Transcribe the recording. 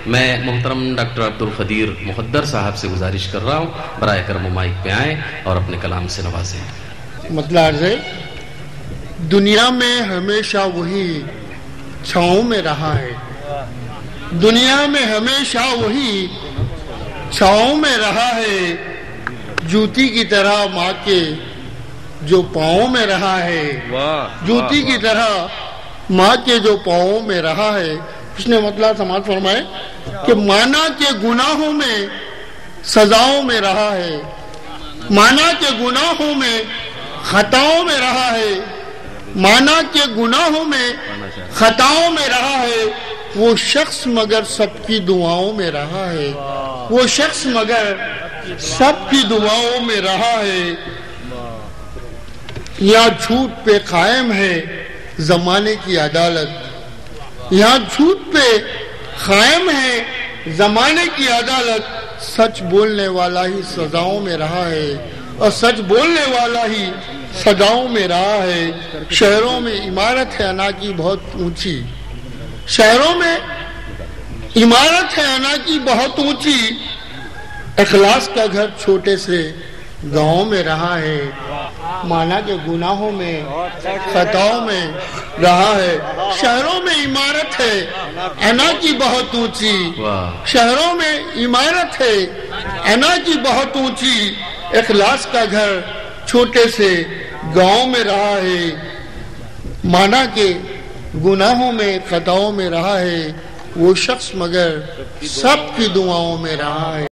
میں محترم ڈاکٹر عبدالقدیر مخدر صاحب سے گزارش کر رہا ہوں برائے کرم مائک پہ آئیں اور اپنے کلام سے نوازیں۔ مطلب ہے دنیا میں ہمیشہ وہی چھاؤں میں رہا ہے، دنیا میں ہمیشہ وہی چھاؤں میں رہا ہے، جوتی کی طرح ماں کے جو پاؤں میں رہا ہے، جوتی کی طرح ماں کے جو پاؤں میں رہا ہے۔ اس نے مطلب سماعت فرمائے کہ مانا کے گناہوں میں سزاؤں میں رہا ہے، مانا کے گناہوں میں خطاؤں میں رہا ہے، مانا کے گناہوں میں خطاؤں میں رہا ہے، وہ شخص مگر سب کی دعاؤں میں رہا ہے، وہ شخص مگر سب کی دعاؤں میں رہا ہے۔ یہاں جھوٹ پہ قائم ہے زمانے کی عدالت، یہاں جھوٹ پہ قائم ہے زمانے کی عدالت، سچ بولنے والا ہی سزاؤں میں رہا ہے اور سچ بولنے والا ہی سزاؤں میں رہا ہے۔ شہروں میں عمارت ہے انا کی بہت اونچی، شہروں میں عمارت ہے انا کی بہت اونچی، اخلاص کا گھر چھوٹے سے گاؤں میں رہا ہے، مانا کے گناہوں میں خطاؤں میں رہا ہے۔ شہروں میں عمارت ہے انا کی بہت اونچی، شہروں میں عمارت ہے انا کی بہت اونچی، اخلاص کا گھر چھوٹے سے گاؤں میں رہا ہے، مانا کے گناہوں میں خطاؤں میں رہا ہے، وہ شخص مگر سب کی دعاؤں میں رہا ہے۔